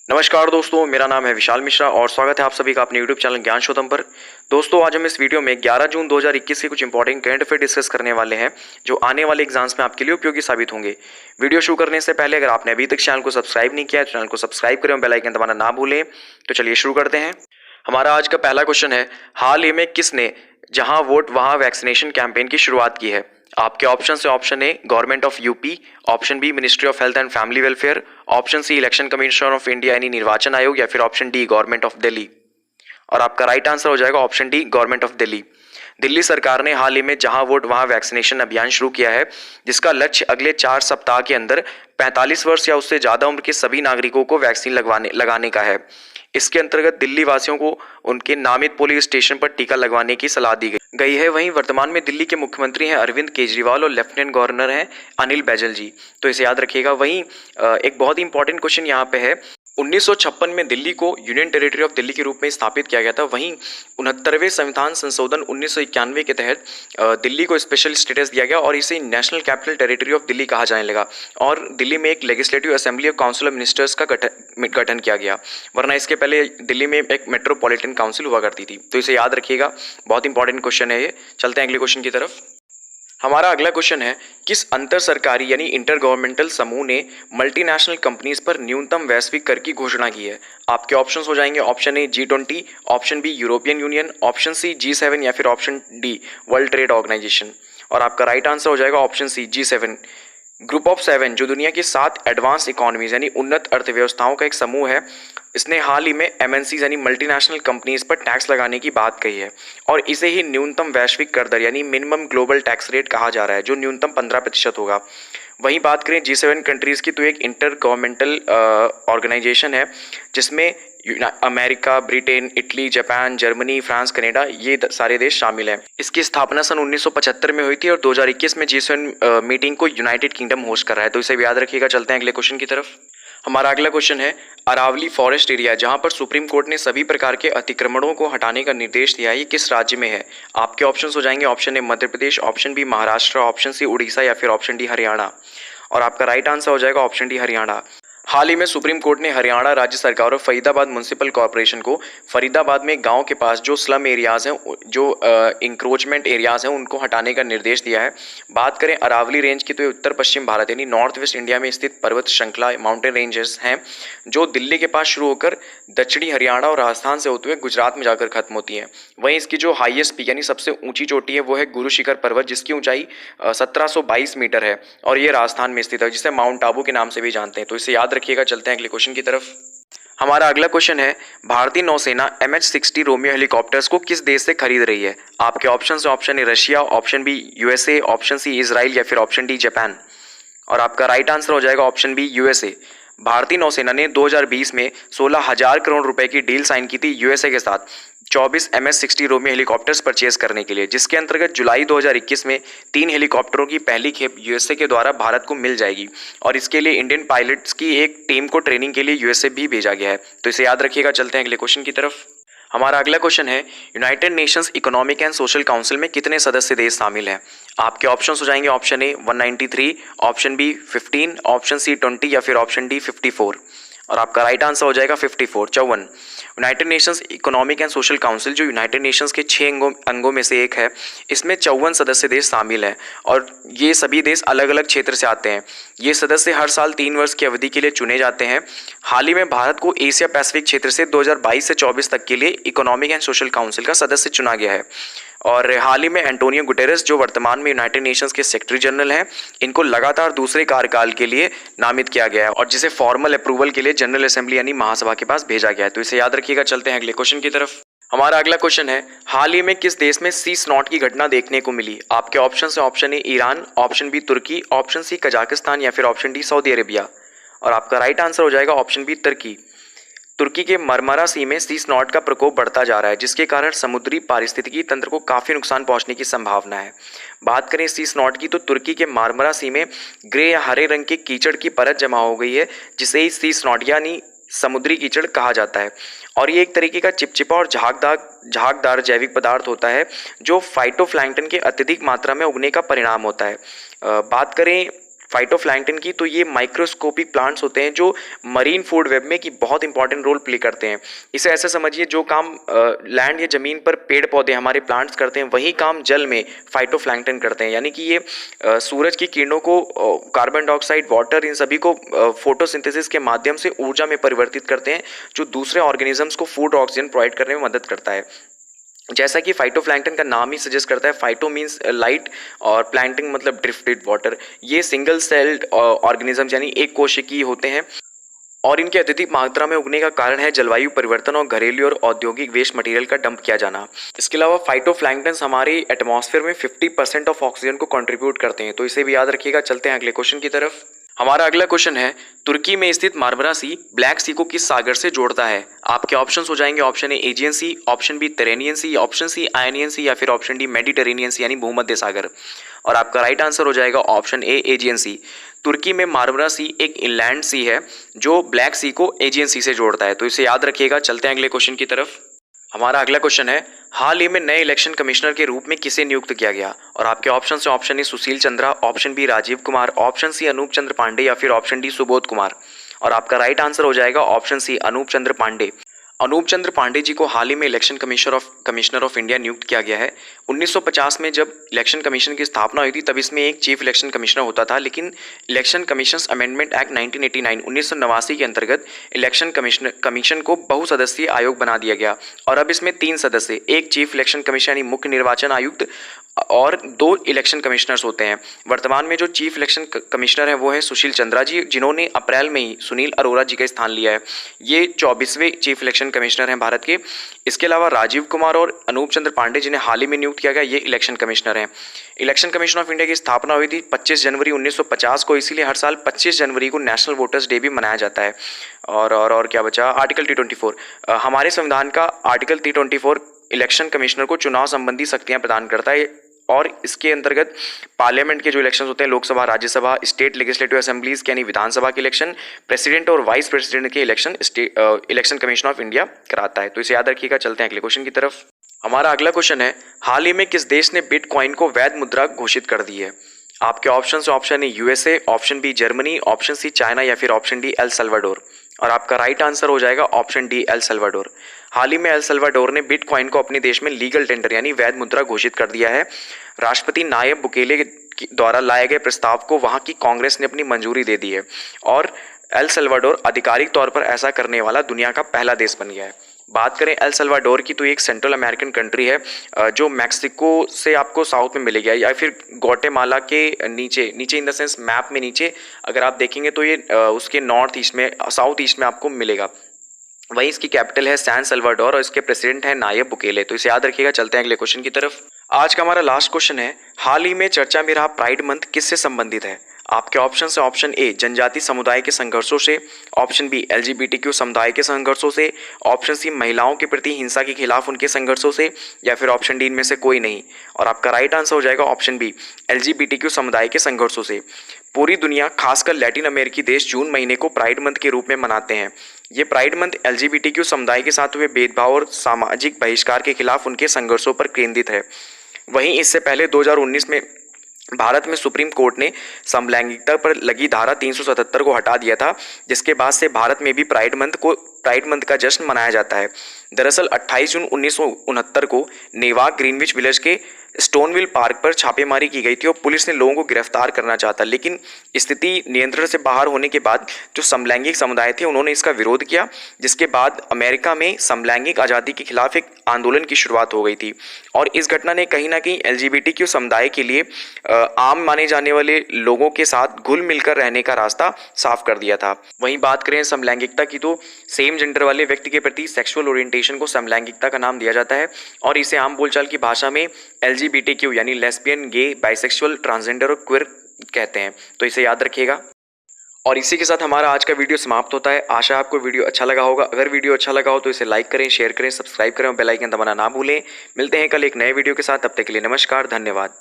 नमस्कार दोस्तों, मेरा नाम है विशाल मिश्रा और स्वागत है आप सभी का अपने YouTube चैनल ज्ञान शोधम पर। दोस्तों, आज हम इस वीडियो में 11 जून 2021 के कुछ इंपॉर्टेंट करंट अफेयर डिस्कस करने वाले हैं जो आने वाले एग्जाम्स में आपके लिए उपयोगी साबित होंगे। वीडियो शुरू करने से पहले अगर आपने अभी तक चैनल को सब्सक्राइब नहीं किया है, चैनल को सब्सक्राइब करें और बेल आइकन दबाना ना भूलें। तो चलिए शुरू करते हैं। हमारा आज का पहला क्वेश्चन है, हाल ही में किसने जहां वोट वहां वैक्सीनेशन कैंपेन की शुरुआत की है? आपके ऑप्शन है option A government of UP, option B ministry of health and family welfare, option C election commission of India यानी निर्वाचन आयोग, या फिर option D government of Delhi. और आपका राइट आंसर हो जाएगा option D government of Delhi. Delhi सरकार ने हाल ही में जहां वोट वहां वैक्सीनेशन अभियान शुरू किया है, जिसका लक्ष्य अगले 4 सप्ताह के अंदर 45 वर्ष या उससे ज्यादा उम्र के सभी नागरिकों को वैक्सीन लगाने का है। इसके अंतर्गत दिल्ली वासियों को उनके नामित पोलिंग स्टेशन पर टीका लगवाने की सलाह दी गई है। वहीं वर्तमान में दिल्ली के मुख्यमंत्री हैं अरविंद केजरीवाल और लेफ्टिनेंट गवर्नर हैं अनिल बैजल जी, तो इसे याद रखिएगा। वहीं एक बहुत ही इंपॉर्टेंट क्वेश्चन यहाँ पे है, 1956 में दिल्ली को यूनियन टेरिटरी ऑफ दिल्ली के रूप में स्थापित किया गया था। वहीं 69वें संविधान संशोधन 1991 के तहत दिल्ली को स्पेशल स्टेटस दिया गया और इसे national capital territory of Delhi कहा जाने लगा। और दिल्ली में एक legislative assembly of council of ministers का गठन किया गया, वरना इसके पहले दिल्ली में एक मेट्रोपॉलिटन काउंसिल हुआ करती थी। तो इसे याद रखिएगा, बहुत इंपॉर्टेंट क्वेश्चन है ये। चलते हैं अगले क्वेश्चन की तरफ। हमारा अगला क्वेश्चन है, किस अंतर सरकारी यानी इंटर गवर्नमेंटल समूह ने मल्टीनेशनल कंपनीज पर न्यूनतम वैश्विक कर की घोषणा की है? आपके ऑप्शंस हो जाएंगे option A G20, option B European Union, option C G7 या फिर option D world trade organisation. और आपका राइट आंसर हो जाएगा option C G7। Group of 7 जो दुनिया की 7 एडवांस इकोनॉमीज यानी उन्नत अर्थव्यवस्थाओं का एक समूह है, इसने हाल ही में MNCs यानी मल्टीनेशनल कंपनीज पर टैक्स लगाने की बात कही है और इसे ही न्यूनतम वैश्विक कर दर यानी मिनिमम ग्लोबल टैक्स रेट कहा जा रहा है, जो न्यूनतम 15% होगा। वहीं बात करें G7 कंट्रीज की, तो एक इंटर गवर्नमेंटल ऑर्गेनाइजेशन है जिसमें America, Britain, Italy, Japan, Germany, France, Canada, ये सारे देश शामिल हैं। इसकी स्थापना सन 1975 में हुई थी और 2021 में G7 मीटिंग को यूनाइटेड किंगडम होस्ट कर रहा है, तो इसे भी याद रखिएगा। चलते हैं अगले क्वेश्चन की तरफ। हमारा अगला क्वेश्चन है, अरावली फॉरेस्ट एरिया जहां पर सुप्रीम कोर्ट ने सभी प्रकार के अतिक्रमणों को हटाने का निर्देश दिया है, ये किस राज्य में है? आपके ऑप्शंस हो जाएंगे option A Madhya Pradesh, option B Maharashtra, option C Orissa या फिर ऑप्शन डी हरियाणा। और आपका राइट आंसर हो जाएगा ऑप्शन डी हरियाणा। हाल ही में सुप्रीम कोर्ट ने हरियाणा राज्य सरकार और फरीदाबाद म्युनिसिपल कॉर्पोरेशन को फरीदाबाद में गांव के पास जो स्लम एरियाज हैं, जो इंक्रोचमेंट एरियाज हैं, उनको हटाने का निर्देश दिया है। बात करें अरावली रेंज की, तो ये उत्तर पश्चिम भारत यानी नॉर्थ वेस्ट इंडिया में स्थित पर्वत श्रृंखला माउंटेन रेंजेस हैं जो दिल्ली के पास शुरू होकर दक्षिणी हरियाणा और राजस्थान से होते हुए गुजरात में जाकर खत्म होती हैं। वहीं इसकी जो हाईएस्ट पीक यानी सबसे ऊंची चोटी है वो है गुरु शिखर पर्वत, जिसकी ऊंचाई 1722 मीटर है और ये राजस्थान में स्थित है, जिसे माउंट आबू के नाम से भी जानते हैं। तो इसे याद रखिएगा। चलते हैं अगले क्वेश्चन की तरफ। हमारा अगला क्वेश्चन है, भारतीय नौसेना MH-60 रोमियो हेलीकॉप्टर्स को किस देश से खरीद रही है? आपके ऑप्शन है option A Russia, option B USA, option C Israel या फिर ऑप्शन डी जापान। और आपका राइट आंसर हो जाएगा ऑप्शन बी USA। भारतीय नौसेना ने 2020 में 16,000 करोड़ रुपए की डील साइन की थी USA के साथ 24 MH-60 रोमियो हेलीकॉप्टर्स परचेज करने के लिए, जिसके अंतर्गत जुलाई 2021 में 3 हेलीकॉप्टरों की पहली खेप USA के द्वारा भारत को मिल जाएगी और इसके लिए इंडियन पायलट्स की एक टीम को ट्रेनिंग के लिए USA भी भेजा गया है, तो इसे याद रखिएगा। चलते हैं अगले क्वेश्चन की तरफ। हमारा अगला क्वेश्चन है, United Nations economic and social council में कितने सदस्य देश शामिल हैं? आपके ऑप्शंस हो जाएंगे option A 193, option B 15, option C 20 या फिर ऑप्शन डी 54। और आपका राइट आंसर हो जाएगा 54, 54। United Nations economic and social council जो यूनाइटेड नेशंस के 6 अंगों में से एक है, इसमें 54 सदस्य देश शामिल हैं और ये सभी देश अलग अलग क्षेत्र से आते हैं। ये सदस्य हर साल 3 वर्ष की अवधि के लिए चुने जाते हैं। हाल ही में भारत को एशिया पैसिफिक क्षेत्र से 2022 से 24 तक के लिए इकोनॉमिक एंड सोशल काउंसिल का सदस्य चुना गया है और हाल ही में एंटोनियो गुटेरेस जो वर्तमान में यूनाइटेड नेशंस के सेक्रेटरी जनरल हैं, इनको लगातार दूसरे कार्यकाल के लिए नामित किया गया है और जिसे फॉर्मल अप्रूवल के लिए जनरल असेंबली यानी महासभा के पास भेजा गया है, तो इसे याद रखिएगा। चलते हैं अगले क्वेश्चन की तरफ। हमारा अगला क्वेश्चन है, हाल ही में किस देश में सी स्नॉट की घटना देखने को मिली? आपके ऑप्शन है option A Iran, option B तुर्की, ऑप्शन सी कजाकिस्तान या फिर ऑप्शन डी सऊदी अरेबिया। और आपका राइट आंसर हो जाएगा ऑप्शन बी तुर्की। तुर्की के मरमरा सी में सी स्नॉट का प्रकोप बढ़ता जा रहा है, जिसके कारण समुद्री पारिस्थितिकी तंत्र को काफी नुकसान पहुंचने की संभावना है। बात करें सी स्नॉट की, तो तुर्की के मारमरा सी में ग्रे या हरे रंग के कीचड़ की परत जमा हो गई है, जिसे सी स्नॉट यानी समुद्री कीचड़ कहा जाता है और ये एक तरीके का चिपचिपा और झागदार जैविक पदार्थ होता है जो फाइटोप्लैंक्टन के अत्यधिक मात्रा में उगने का परिणाम होता है। बात करें फाइटोप्लैंक्टन की, तो ये माइक्रोस्कोपिक प्लांट्स होते हैं जो मरीन फूड वेब में की बहुत इंपॉर्टेंट रोल प्ले करते हैं। इसे ऐसे समझिए, जो काम लैंड या जमीन पर पेड़ पौधे हमारे प्लांट्स करते हैं वही काम जल में फाइटोप्लैंक्टन करते हैं। यानी कि ये सूरज की किरणों को, कार्बन डाइऑक्साइड, वाटर, इन सभी को फोटोसिंथेसिस के माध्यम से ऊर्जा में परिवर्तित करते हैं, जो दूसरे ऑर्गेनिजम्स को फूड और ऑक्सीजन प्रोवाइड करने में मदद करता है। जैसा कि फाइटोप्लैंक्टन का नाम ही सजेस्ट करता है, फाइटो मीन्स लाइट और प्लैंक्टन मतलब ड्रिफ्टेड वाटर। ये सिंगल सेल्ड ऑर्गेनिजम्स यानी एक कोशिकीय होते हैं और इनके अत्यधिक मात्रा में उगने का कारण है जलवायु परिवर्तन और घरेलू और औद्योगिक वेस्ट मटेरियल का डंप किया जाना। इसके अलावा फाइटोप्लैंक्टन हमारे एटमॉस्फेयर में 50% ऑफ ऑक्सीजन को कंट्रीब्यूट करते हैं, तो इसे भी याद रखिएगा। चलते हैं अगले क्वेश्चन की तरफ। हमारा अगला क्वेश्चन है, तुर्की में स्थित मार्मरा सी ब्लैक सी को किस सागर से जोड़ता है? आपके ऑप्शंस हो जाएंगे, option A Aegean Sea, option B Tyrrhenian Sea, option C Ionian Sea या फिर ऑप्शन डी मेडिटेरेनियन सी यानी भूमध्य सागर। और आपका राइट आंसर हो जाएगा ऑप्शन ए एजियन सी। तुर्की में मार्मरा सी एक इनलैंड सी है जो ब्लैक सी को एजियन सी से जोड़ता है, तो इसे याद रखिएगा। चलते हैं अगले क्वेश्चन की तरफ। हमारा अगला क्वेश्चन है, हाल ही में नए इलेक्शन कमिश्नर के रूप में किसे नियुक्त किया गया? और आपके ऑप्शन से option A Sushil Chandra, option B Rajiv Kumar, option C Anup Chandra Pande या फिर ऑप्शन डी सुबोध कुमार। और आपका राइट आंसर हो जाएगा ऑप्शन सी अनूप चंद्र पांडे। अनूप चंद्र पांडे जी को हाल ही में इलेक्शन कमिश्नर ऑफ इंडिया नियुक्त किया गया है। 1950 में जब इलेक्शन कमीशन की स्थापना हुई थी तब इसमें एक चीफ इलेक्शन कमिश्नर होता था, लेकिन इलेक्शन कमीशंस अमेंडमेंट एक्ट 1989 के अंतर्गत इलेक्शन कमीशन को बहुसदस्यीय आयोग बना दिया गया और अब इसमें 3 सदस्य, एक चीफ इलेक्शन कमीशन यानी मुख्य निर्वाचन आयुक्त और 2 इलेक्शन कमिश्नर्स होते हैं। वर्तमान में जो चीफ इलेक्शन कमिश्नर है वो है सुशील चंद्रा जी, जिन्होंने अप्रैल में ही सुनील अरोड़ा जी का स्थान लिया है। ये 24वें चीफ इलेक्शन कमिश्नर हैं भारत के। इसके अलावा राजीव कुमार और अनूप चंद्र पांडे जिन्हें हाल ही में नियुक्त किया गया, ये इलेक्शन कमिश्नर हैं। इलेक्शन कमीशन ऑफ इंडिया की स्थापना हुई थी 25 जनवरी 1950 को, इसीलिए हर साल 25 जनवरी को नेशनल वोटर्स डे भी मनाया जाता है। और क्या बचा, आर्टिकल 324 हमारे संविधान का आर्टिकल 324 इलेक्शन कमिश्नर को चुनाव संबंधी शक्तियां प्रदान करता है और इसके अंतर्गत पार्लियामेंट के जो इलेक्शंस होते हैं, Lok Sabha, Rajya Sabha, state legislative assemblies यानी विधानसभा के इलेक्शन, प्रेसिडेंट और वाइस प्रेसिडेंट के election election commission of India कराता है, तो इसे याद रखिएगा। चलते हैं अगले क्वेश्चन की तरफ। हमारा अगला क्वेश्चन है, हाल ही में किस देश ने बिटकॉइन को वैध मुद्रा घोषित कर दी है? आपके ऑप्शन से option A USA, option B Germany, option C China या फिर ऑप्शन डी एल सल्वाडोर। और आपका राइट आंसर हो जाएगा ऑप्शन डी एल सल्वाडोर। हाल ही में एल सल्वाडोर ने बिटकॉइन को अपने देश में लीगल टेंडर यानी वैध मुद्रा घोषित कर दिया है। राष्ट्रपति नायब बुकेले द्वारा लाए गए प्रस्ताव को वहां की कांग्रेस ने अपनी मंजूरी दे दी है और एल सल्वाडोर आधिकारिक तौर पर ऐसा करने वाला दुनिया का पहला देश बन गया है। बात करें एल सल्वाडोर की तो एक सेंट्रल अमेरिकन कंट्री है जो मैक्सिको से आपको साउथ में मिलेगा या फिर ग्वाटेमाला के नीचे इन द सेंस मैप में नीचे अगर आप देखेंगे तो ये उसके नॉर्थ ईस्ट में, साउथ ईस्ट में आपको मिलेगा। वहीं इसकी कैपिटल है सैन सल्वाडोर और इसके प्रेसिडेंट है नायब बुकेले, तो इसे याद रखिएगा। चलते हैं अगले क्वेश्चन की तरफ। आज का हमारा लास्ट क्वेश्चन है, हाल ही में चर्चा में रहा प्राइड मंथ किससे संबंधित है? आपके ऑप्शन से ऑप्शन ए जनजाति समुदाय के संघर्षों से, ऑप्शन बी एलजीबीटीक्यू समुदाय के संघर्षों से, ऑप्शन सी महिलाओं के प्रति हिंसा के खिलाफ उनके संघर्षों से या फिर ऑप्शन डी इनमें से कोई नहीं। और आपका राइट आंसर हो जाएगा ऑप्शन बी एलजीबीटीक्यू समुदाय के संघर्षों से। पूरी दुनिया खासकर लैटिन अमेरिकी देश जून महीने को प्राइड मंथ के रूप में मनाते हैं। ये प्राइड मंथ एलजीबीटीक्यू समुदाय के साथ हुए भेदभाव और सामाजिक बहिष्कार के खिलाफ उनके संघर्षों पर केंद्रित है। वहीं इससे पहले 2019 में भारत में सुप्रीम कोर्ट ने समलैंगिकता पर लगी धारा 377 को हटा दिया था, जिसके बाद से भारत में भी प्राइड मंथ का जश्न मनाया जाता है। दरअसल 28 जून 1969 को नेवाक ग्रीनविच विलेज के स्टोनविल पार्क पर छापेमारी की गई थी और पुलिस ने लोगों को गिरफ्तार करना चाहा, लेकिन स्थिति नियंत्रण से बाहर होने के बाद जो समलैंगिक समुदाय थे उन्होंने इसका विरोध किया, जिसके बाद अमेरिका में समलैंगिक आज़ादी के खिलाफ एक आंदोलन की शुरुआत हो गई थी। और इस घटना ने कहीं ना कहीं एलजीबीटीक्यू समुदाय के लिए आम माने जाने वाले लोगों के साथ घुल मिलकर रहने का रास्ता साफ कर दिया था। वहीं बात करें समलैंगिकता की तो सेम जेंडर वाले व्यक्ति के प्रति सेक्सुअल ओरिएंटेशन को समलैंगिकता का नाम दिया जाता है और इसे आम बोलचाल की भाषा में एलजीबीटीक्यू यानी लेस्बियन, गे, बाइसेक्सुअल, ट्रांसजेंडर और क्वियर कहते हैं, तो इसे याद रखिएगा। और इसी के साथ हमारा आज का वीडियो समाप्त होता है। आशा है आपको वीडियो अच्छा लगा होगा। अगर वीडियो अच्छा लगा हो तो इसे लाइक करें, शेयर करें, सब्सक्राइब करें और बेल आइकन दबाना ना भूलें। मिलते हैं कल एक नए वीडियो के साथ, तब तक के लिए नमस्कार, धन्यवाद।